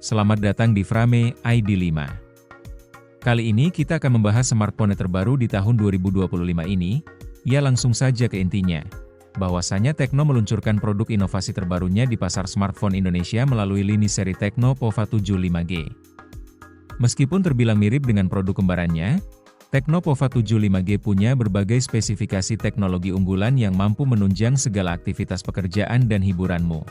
Selamat datang di Frame ID5. Kali ini kita akan membahas smartphone terbaru di tahun 2025 ini. Ya langsung saja ke intinya. Bahwasanya Tecno meluncurkan produk inovasi terbarunya di pasar smartphone Indonesia melalui lini seri Tecno Pova 7 5G. Meskipun terbilang mirip dengan produk kembarannya, Tecno Pova 7 5G punya berbagai spesifikasi teknologi unggulan yang mampu menunjang segala aktivitas pekerjaan dan hiburanmu.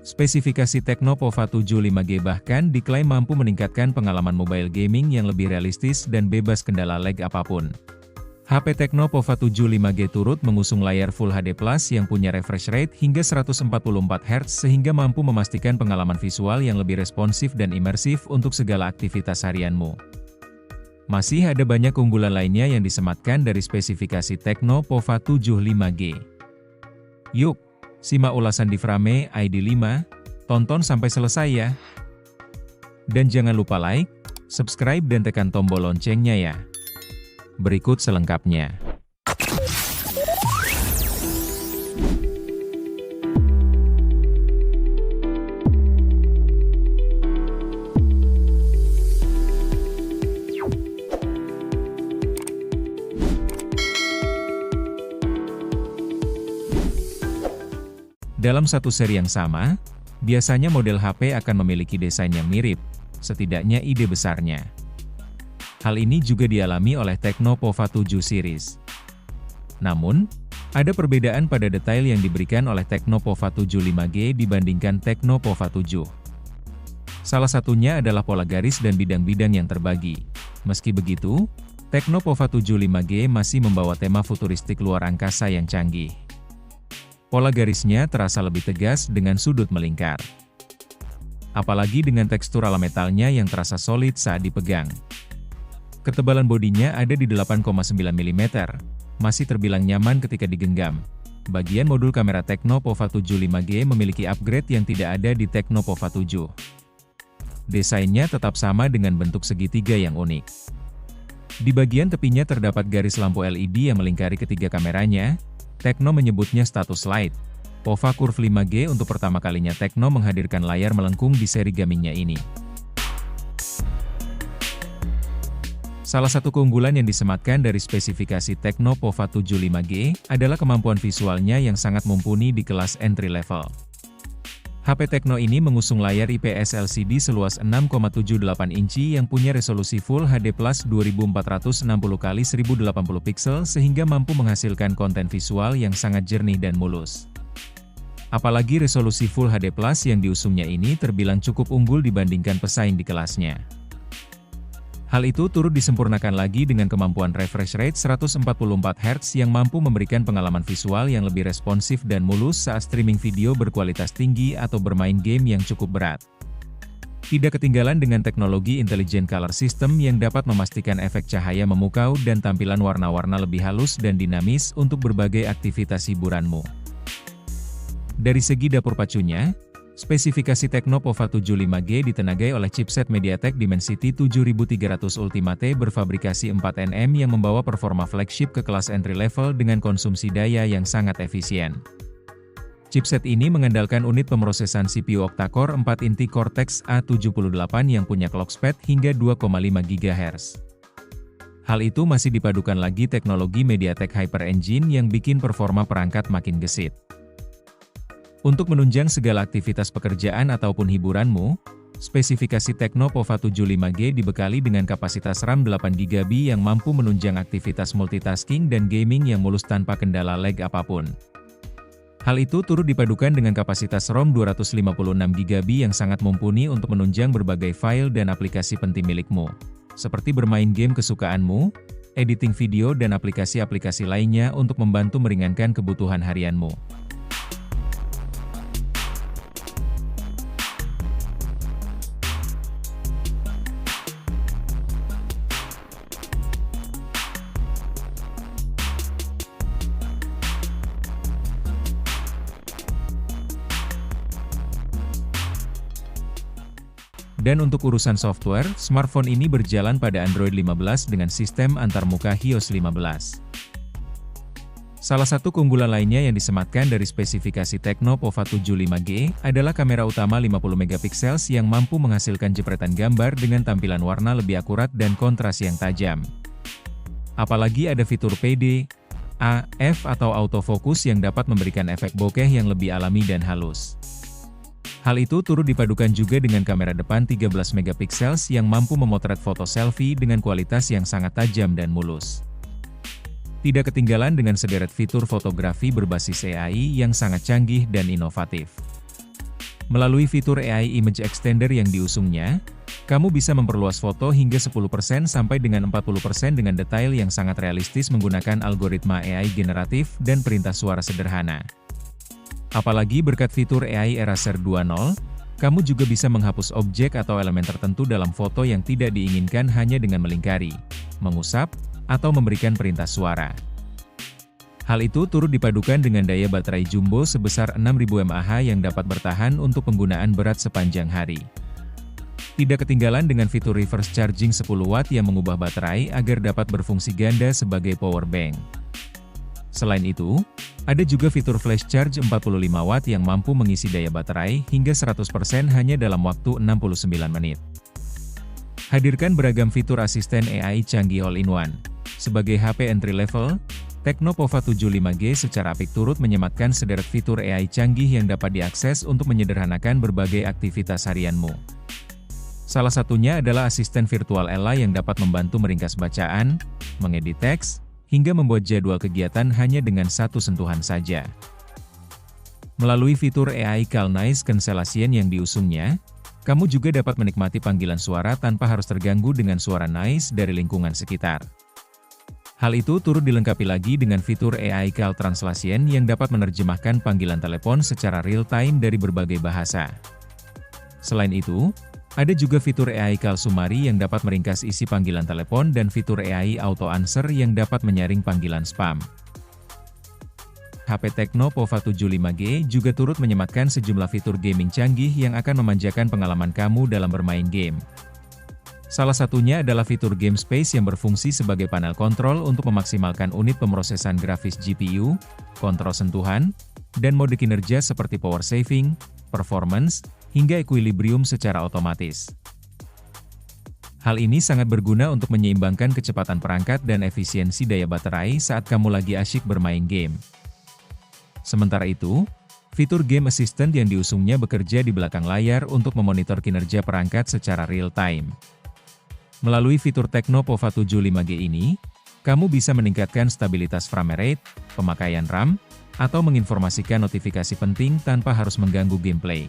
Spesifikasi Tecno Pova 7 5G bahkan diklaim mampu meningkatkan pengalaman mobile gaming yang lebih realistis dan bebas kendala lag apapun. HP Tecno Pova 7 5G turut mengusung layar Full HD Plus yang punya refresh rate hingga 144 Hz sehingga mampu memastikan pengalaman visual yang lebih responsif dan imersif untuk segala aktivitas harianmu. Masih ada banyak keunggulan lainnya yang disematkan dari spesifikasi Tecno Pova 7 5G. Yuk, simak ulasan di Frame ID5, tonton sampai selesai ya. Dan jangan lupa like, subscribe dan tekan tombol loncengnya ya. Berikut selengkapnya. Dalam satu seri yang sama, biasanya model HP akan memiliki desain yang mirip, setidaknya ide besarnya. Hal ini juga dialami oleh Tecno Pova 7 series. Namun, ada perbedaan pada detail yang diberikan oleh Tecno Pova 7 5G dibandingkan Tecno Pova 7. Salah satunya adalah pola garis dan bidang-bidang yang terbagi. Meski begitu, Tecno Pova 7 5G masih membawa tema futuristik luar angkasa yang canggih. Pola garisnya terasa lebih tegas dengan sudut melingkar. Apalagi dengan tekstur ala metalnya yang terasa solid saat dipegang. Ketebalan bodinya ada di 8,9 mm, masih terbilang nyaman ketika digenggam. Bagian modul kamera Tecno Pova 7 5G memiliki upgrade yang tidak ada di Tecno Pova 7. Desainnya tetap sama dengan bentuk segitiga yang unik. Di bagian tepinya terdapat garis lampu LED yang melingkari ketiga kameranya. Tecno menyebutnya status light. Pova Curve 5G untuk pertama kalinya Tecno menghadirkan layar melengkung di seri gamingnya ini. Salah satu keunggulan yang disematkan dari spesifikasi Tecno Pova 7 5G adalah kemampuan visualnya yang sangat mumpuni di kelas entry level. HP Tecno ini mengusung layar IPS LCD seluas 6,78 inci yang punya resolusi Full HD Plus 2460x1080 pixel sehingga mampu menghasilkan konten visual yang sangat jernih dan mulus. Apalagi resolusi Full HD Plus yang diusungnya ini terbilang cukup unggul dibandingkan pesaing di kelasnya. Hal itu turut disempurnakan lagi dengan kemampuan refresh rate 144 Hz yang mampu memberikan pengalaman visual yang lebih responsif dan mulus saat streaming video berkualitas tinggi atau bermain game yang cukup berat. Tidak ketinggalan dengan teknologi Intelligent Color System yang dapat memastikan efek cahaya memukau dan tampilan warna-warna lebih halus dan dinamis untuk berbagai aktivitas hiburanmu. Dari segi dapur pacunya, spesifikasi Tecno Pova 7 5G ditenagai oleh chipset MediaTek Dimensity 7300 Ultimate berfabrikasi 4nm yang membawa performa flagship ke kelas entry level dengan konsumsi daya yang sangat efisien. Chipset ini mengandalkan unit pemrosesan CPU octa-core 4 inti Cortex A78 yang punya clock speed hingga 2,5 GHz. Hal itu masih dipadukan lagi teknologi MediaTek Hyper Engine yang bikin performa perangkat makin gesit. Untuk menunjang segala aktivitas pekerjaan ataupun hiburanmu, spesifikasi Tecno Pova 7 5G dibekali dengan kapasitas RAM 8GB yang mampu menunjang aktivitas multitasking dan gaming yang mulus tanpa kendala lag apapun. Hal itu turut dipadukan dengan kapasitas ROM 256GB yang sangat mumpuni untuk menunjang berbagai file dan aplikasi penting milikmu, seperti bermain game kesukaanmu, editing video dan aplikasi-aplikasi lainnya untuk membantu meringankan kebutuhan harianmu. Dan untuk urusan software, smartphone ini berjalan pada Android 15 dengan sistem antarmuka HiOS 15. Salah satu keunggulan lainnya yang disematkan dari spesifikasi Tecno Pova 75G adalah kamera utama 50 megapiksel yang mampu menghasilkan jepretan gambar dengan tampilan warna lebih akurat dan kontras yang tajam. Apalagi ada fitur PD, AF atau autofocus yang dapat memberikan efek bokeh yang lebih alami dan halus. Hal itu turut dipadukan juga dengan kamera depan 13 megapiksel yang mampu memotret foto selfie dengan kualitas yang sangat tajam dan mulus. Tidak ketinggalan dengan sederet fitur fotografi berbasis AI yang sangat canggih dan inovatif. Melalui fitur AI Image Extender yang diusungnya, kamu bisa memperluas foto hingga 10% sampai dengan 40% dengan detail yang sangat realistis menggunakan algoritma AI generatif dan perintah suara sederhana. Apalagi berkat fitur AI Eraser 2.0, kamu juga bisa menghapus objek atau elemen tertentu dalam foto yang tidak diinginkan hanya dengan melingkari, mengusap, atau memberikan perintah suara. Hal itu turut dipadukan dengan daya baterai jumbo sebesar 6000 mAh yang dapat bertahan untuk penggunaan berat sepanjang hari. Tidak ketinggalan dengan fitur reverse charging 10 watt yang mengubah baterai agar dapat berfungsi ganda sebagai power bank. Selain itu, ada juga fitur flash charge 45 watt yang mampu mengisi daya baterai hingga 100% hanya dalam waktu 69 menit. Hadirkan beragam fitur asisten AI canggih all-in-one. Sebagai HP entry level, Tecno Pova 75G secara apik turut menyematkan sederet fitur AI canggih yang dapat diakses untuk menyederhanakan berbagai aktivitas harianmu. Salah satunya adalah asisten virtual Ella yang dapat membantu meringkas bacaan, mengedit teks, hingga membuat jadwal kegiatan hanya dengan satu sentuhan saja. Melalui fitur AI Call Noise Cancellation yang diusungnya, kamu juga dapat menikmati panggilan suara tanpa harus terganggu dengan suara noise dari lingkungan sekitar. Hal itu turut dilengkapi lagi dengan fitur AI Call Translation yang dapat menerjemahkan panggilan telepon secara real-time dari berbagai bahasa. Selain itu, ada juga fitur AI Call Summary yang dapat meringkas isi panggilan telepon dan fitur AI Auto Answer yang dapat menyaring panggilan spam. HP Tecno Pova 75G juga turut menyematkan sejumlah fitur gaming canggih yang akan memanjakan pengalaman kamu dalam bermain game. Salah satunya adalah fitur Game Space yang berfungsi sebagai panel kontrol untuk memaksimalkan unit pemrosesan grafis GPU, kontrol sentuhan, dan mode kinerja seperti power saving, performance, hingga equilibrium secara otomatis. Hal ini sangat berguna untuk menyeimbangkan kecepatan perangkat dan efisiensi daya baterai saat kamu lagi asyik bermain game. Sementara itu, fitur Game Assistant yang diusungnya bekerja di belakang layar untuk memonitor kinerja perangkat secara real-time. Melalui fitur Tecno Pova 75G ini, kamu bisa meningkatkan stabilitas frame rate, pemakaian RAM, atau menginformasikan notifikasi penting tanpa harus mengganggu gameplay.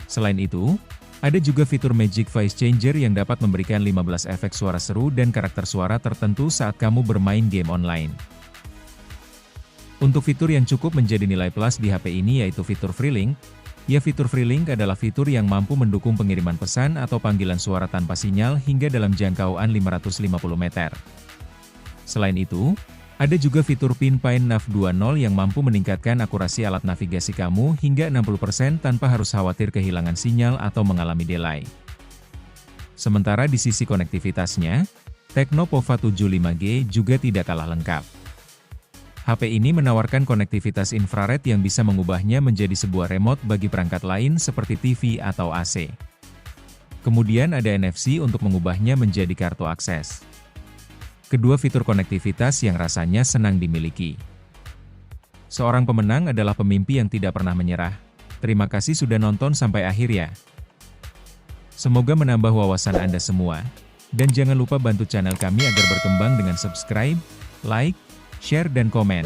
Selain itu, ada juga fitur Magic Voice Changer yang dapat memberikan 15 efek suara seru dan karakter suara tertentu saat kamu bermain game online. Untuk fitur yang cukup menjadi nilai plus di HP ini yaitu fitur FreeLink. Fitur FreeLink adalah fitur yang mampu mendukung pengiriman pesan atau panggilan suara tanpa sinyal hingga dalam jangkauan 550 meter. Selain itu, ada juga fitur Pinpoint Nav 2.0 yang mampu meningkatkan akurasi alat navigasi kamu hingga 60% tanpa harus khawatir kehilangan sinyal atau mengalami delay. Sementara di sisi konektivitasnya, Tecno Pova 75G juga tidak kalah lengkap. HP ini menawarkan konektivitas infrared yang bisa mengubahnya menjadi sebuah remote bagi perangkat lain seperti TV atau AC. Kemudian ada NFC untuk mengubahnya menjadi kartu akses. Kedua fitur konektivitas yang rasanya senang dimiliki. Seorang pemenang adalah pemimpi yang tidak pernah menyerah. Terima kasih sudah nonton sampai akhir ya. Semoga menambah wawasan Anda semua. Dan jangan lupa bantu channel kami agar berkembang dengan subscribe, like, share dan komen.